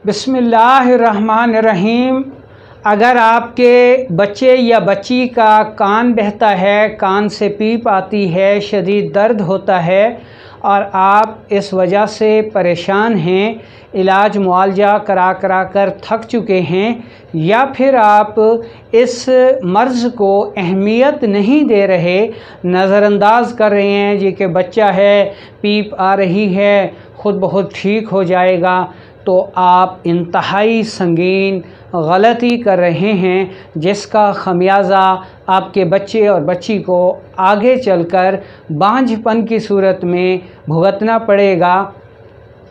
बिस्मिल्लाहिर्रहमानिर्रहीम। अगर आपके बच्चे या बच्ची का कान बहता है, कान से पीप आती है, शदीद दर्द होता है और आप इस वजह से परेशान हैं, इलाज मुआलजा करा कर थक चुके हैं, या फिर आप इस मर्ज़ को अहमियत नहीं दे रहे, नज़रअंदाज कर रहे हैं जी कि बच्चा है, पीप आ रही है, ख़ुद बहुत ठीक हो जाएगा, तो आप इंतहाई संगीन गलती कर रहे हैं, जिसका खमियाज़ा आपके बच्चे और बच्ची को आगे चलकर बांझपन की सूरत में भुगतना पड़ेगा।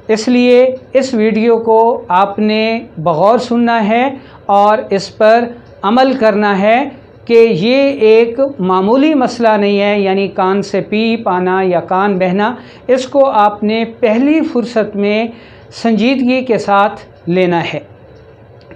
इसलिए इस वीडियो को आपने बगौर सुनना है और इस पर अमल करना है कि ये एक मामूली मसला नहीं है, यानी कान से पीप आना या कान बहना, इसको आपने पहली फ़ुर्सत में संजीदगी के साथ लेना है।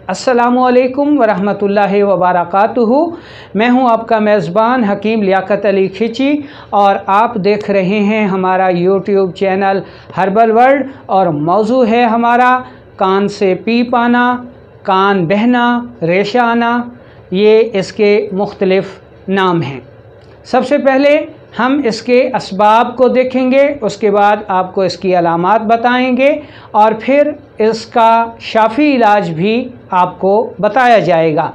अस्सलामुअलैकुम वरहमतुल्लाहि वबरकातुहू। मैं हूं आपका मेज़बान हकीम लियाकत अली खिची और आप देख रहे हैं हमारा यूट्यूब चैनल हर्बल वर्ल्ड, और मौजू है हमारा कान से पीप आना, कान बहना, रेशा आना, ये इसके मुख्तलिफ़ नाम हैं। सबसे पहले हम इसके असबाब को देखेंगे, उसके बाद आपको इसकी अलामात बताएंगे और फिर इसका शाफ़ी इलाज भी आपको बताया जाएगा।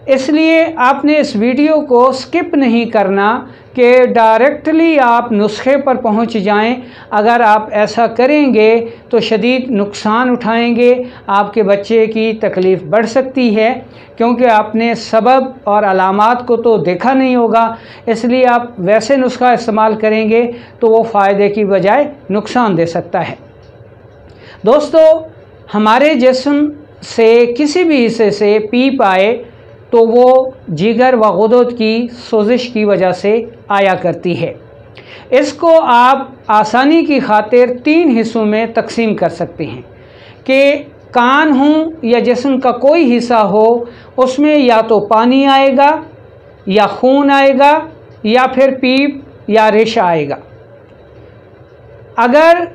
इसलिए आपने इस वीडियो को स्किप नहीं करना कि डायरेक्टली आप नुस्खे पर पहुंच जाएं। अगर आप ऐसा करेंगे तो शदीद नुकसान उठाएंगे, आपके बच्चे की तकलीफ़ बढ़ सकती है, क्योंकि आपने सबब और अलामात को तो देखा नहीं होगा। इसलिए आप वैसे नुस्खा इस्तेमाल करेंगे तो वो फ़ायदे की बजाय नुकसान दे सकता है। दोस्तों, हमारे जिस्म से किसी भी हिस्से से पीप आए तो वो जिगर व गुदद की सोजिश की वजह से आया करती है। इसको आप आसानी की खातिर 3 हिस्सों में तकसीम कर सकते हैं कि कान हो या जिस्म का कोई हिस्सा हो, उसमें या तो पानी आएगा या खून आएगा या फिर पीप या रेशा आएगा। अगर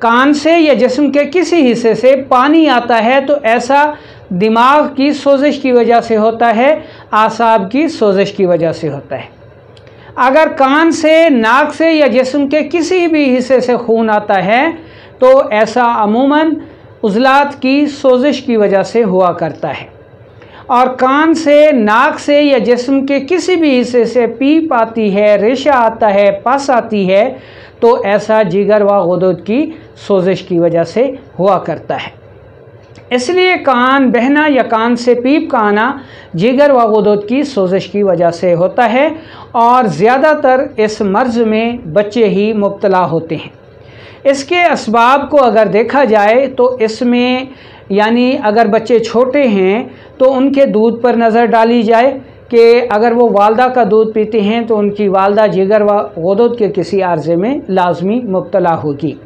कान से या जिस्म के किसी हिस्से से पानी आता है तो ऐसा दिमाग की सोजिश की वजह से होता है, आसाब की सोजिश की वजह से होता है। अगर कान से, नाक से या जिस्म के किसी भी हिस्से से खून आता है तो ऐसा अमूमन उज़लात की सोजिश की वजह से हुआ करता है। और कान से, नाक से या जिस्म के किसी भी हिस्से से पीप आती है, रेशा आता है, पस आती है, तो ऐसा जिगर व गुदद की सोजिश की वजह से हुआ करता है। इसलिए कान बहना या कान से पीप का आना जिगर व गुदद की सोजिश की वजह से होता है, और ज़्यादातर इस मर्ज़ में बच्चे ही मुब्तला होते हैं। इसके असबाब को अगर देखा जाए तो इसमें, यानी अगर बच्चे छोटे हैं तो उनके दूध पर नज़र डाली जाए कि अगर वो वालदा का दूध पीते हैं तो उनकी वालदा जिगर व गुदद के किसी आर्ज़े में लाजमी मुब्तला होगी।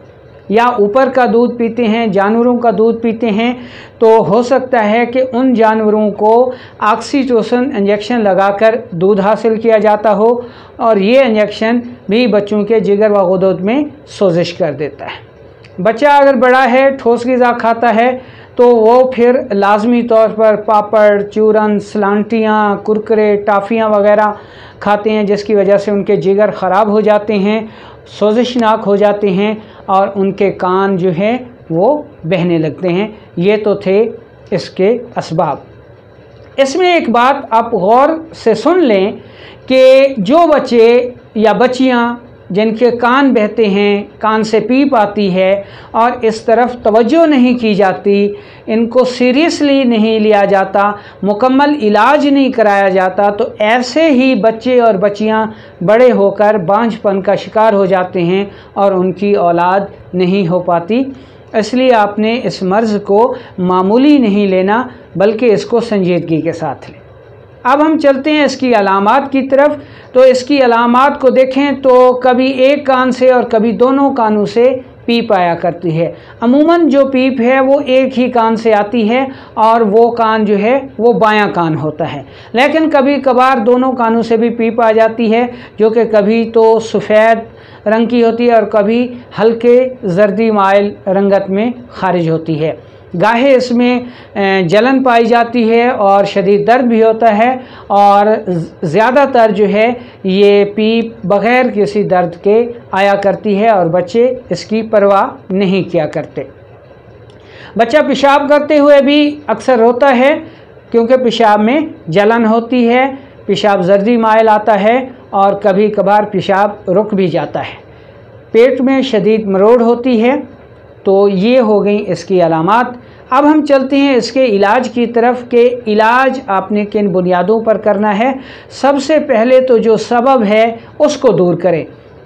या ऊपर का दूध पीते हैं, जानवरों का दूध पीते हैं, तो हो सकता है कि उन जानवरों को ऑक्सीटोसिन इंजेक्शन लगाकर दूध हासिल किया जाता हो, और ये इंजेक्शन भी बच्चों के जिगर व गुदद में सोजिश कर देता है। बच्चा अगर बड़ा है, ठोस ग़िज़ा खाता है, तो वो फिर लाजमी तौर पर पापड़, चूरन, सलांटियाँ, कुरकुरे, टाफ़ियाँ वग़ैरह खाते हैं, जिसकी वजह से उनके जिगर ख़राब हो जाते हैं, सोजिशनाक हो जाते हैं और उनके कान जो हैं वो बहने लगते हैं। ये तो थे इसके असबाब। इसमें एक बात आप गौर से सुन लें कि जो बच्चे या बच्चियाँ जिनके कान बहते हैं, कान से पीप आती है और इस तरफ तवज्जो नहीं की जाती, इनको सीरियसली नहीं लिया जाता, मुकम्मल इलाज नहीं कराया जाता, तो ऐसे ही बच्चे और बच्चियां बड़े होकर बांझपन का शिकार हो जाते हैं और उनकी औलाद नहीं हो पाती। इसलिए आपने इस मर्ज़ को मामूली नहीं लेना, बल्कि इसको संजीदगी के साथ लें। अब हम चलते हैं इसकी अलामात की तरफ। तो इसकी अलामात को देखें तो कभी एक कान से और कभी दोनों कानों से पीप आया करती है। अमूमन जो पीप है वो एक ही कान से आती है और वो कान जो है वो बायां कान होता है, लेकिन कभी कभार दोनों कानों से भी पीप आ जाती है, जो कि कभी तो सफ़ेद रंग की होती है और कभी हल्के जर्दी माइल रंगत में खारिज होती है। गाहे इसमें जलन पाई जाती है और शदीद दर्द भी होता है, और ज़्यादातर जो है ये पीप बग़ैर किसी दर्द के आया करती है और बच्चे इसकी परवाह नहीं किया करते। बच्चा पेशाब करते हुए भी अक्सर रोता है क्योंकि पेशाब में जलन होती है, पेशाब जर्दी माइल आता है और कभी कभार पेशाब रुक भी जाता है। पेट में शदीद मरोड़ होती है। तो ये हो गई इसकी अलामात। अब हम चलते हैं इसके इलाज की तरफ कि इलाज आपने किन बुनियादों पर करना है। सबसे पहले तो जो सबब है उसको दूर करें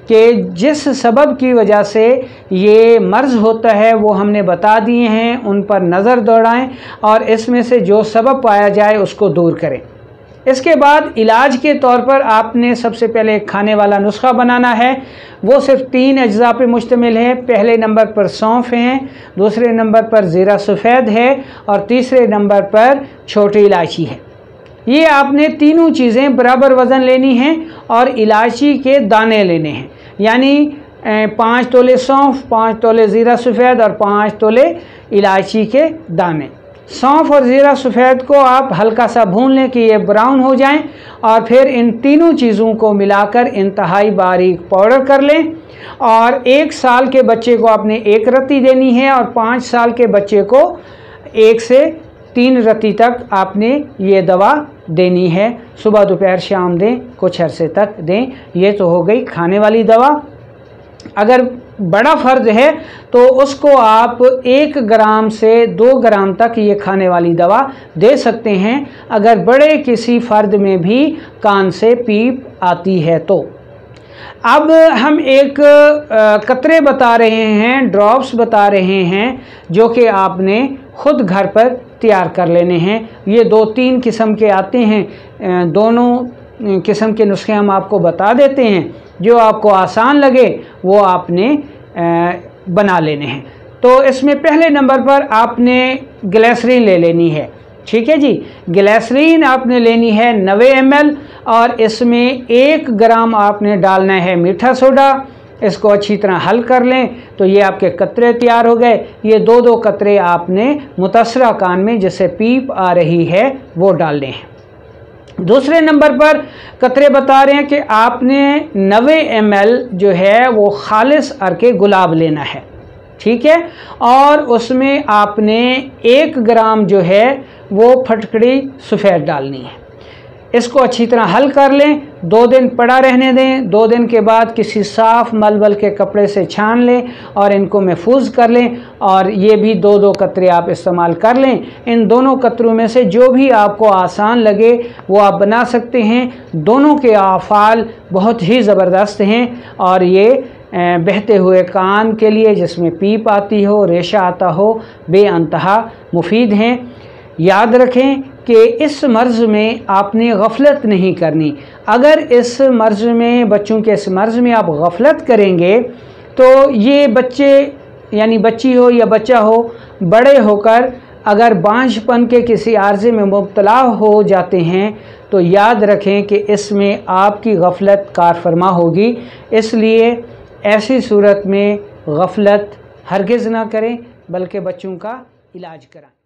कि जिस सबब की वजह से ये मर्ज़ होता है वो हमने बता दिए हैं, उन पर नज़र दौड़ाएं और इसमें से जो सबब पाया जाए उसको दूर करें। इसके बाद इलाज के तौर पर आपने सबसे पहले एक खाने वाला नुस्खा बनाना है। वो सिर्फ 3 अज्जा पे मुश्तमिल है। पहले नंबर पर सौंफ है, दूसरे नंबर पर ज़ीरा सफ़ेद है और तीसरे नंबर पर छोटी इलायची है। ये आपने तीनों चीज़ें बराबर वज़न लेनी हैं और इलायची के दाने लेने हैं, यानी 5 तोले सौंफ, 5 तोले ज़ीरा सफ़ेद और 5 तोले इलायची के दाने। सौंफ और ज़ीरा सफ़ेद को आप हल्का सा भून लें कि ये ब्राउन हो जाएं और फिर इन तीनों चीज़ों को मिलाकर इंतहाई बारीक पाउडर कर लें। और 1 साल के बच्चे को आपने 1 रत्ती देनी है और 5 साल के बच्चे को 1 से 3 रत्ती तक आपने ये दवा देनी है। सुबह दोपहर शाम दें, कुछ अरसे तक दें। ये तो हो गई खाने वाली दवा। अगर बड़ा फ़र्द है तो उसको आप 1 ग्राम से 2 ग्राम तक ये खाने वाली दवा दे सकते हैं अगर बड़े किसी फ़र्द में भी कान से पीप आती है तो। अब हम एक कतरे बता रहे हैं, ड्रॉप्स बता रहे हैं जो कि आपने ख़ुद घर पर तैयार कर लेने हैं। ये 2-3 किस्म के आते हैं, दोनों किस्म के नुस्खे हम आपको बता देते हैं। जो आपको आसान लगे वो आपने बना लेने हैं। तो इसमें पहले नंबर पर आपने ग्लिसरीन ले लेनी है, ठीक है जी। ग्लिसरीन आपने लेनी है 90 ml और इसमें 1 ग्राम आपने डालना है मीठा सोडा। इसको अच्छी तरह हल कर लें तो ये आपके कतरे तैयार हो गए। ये 2-2 कतरे आपने मुतासरा कान में जिससे पीप आ रही है वो डालने हैं। दूसरे नंबर पर कतरे बता रहे हैं कि आपने 90 ml जो है वो खालिस अर्के गुलाब लेना है, ठीक है, और उसमें आपने 1 ग्राम जो है वो फटकड़ी सफ़ेद डालनी है। इसको अच्छी तरह हल कर लें, 2 दिन पड़ा रहने दें। 2 दिन के बाद किसी साफ़ मलबल के कपड़े से छान लें और इनको महफूज कर लें। और ये भी 2-2 कतरे आप इस्तेमाल कर लें। इन दोनों कतरों में से जो भी आपको आसान लगे वो आप बना सकते हैं। दोनों के आफ़ाल बहुत ही ज़बरदस्त हैं और ये बहते हुए कान के लिए जिसमें पीप आती हो, रेशा आता हो, बेअंतहा मुफीद हैं। याद रखें कि इस मर्ज़ में आपने गफलत नहीं करनी। अगर इस मर्ज़ में, बच्चों के इस मर्ज़ में आप गफलत करेंगे तो ये बच्चे, यानी बच्ची हो या बच्चा हो, बड़े होकर अगर बांझपन के किसी आर्ज़े में मुब्तला हो जाते हैं तो याद रखें कि इसमें आपकी गफलत कार फरमा होगी। इसलिए ऐसी सूरत में गफलत हरगिज़ ना करें बल्कि बच्चों का इलाज कराएं।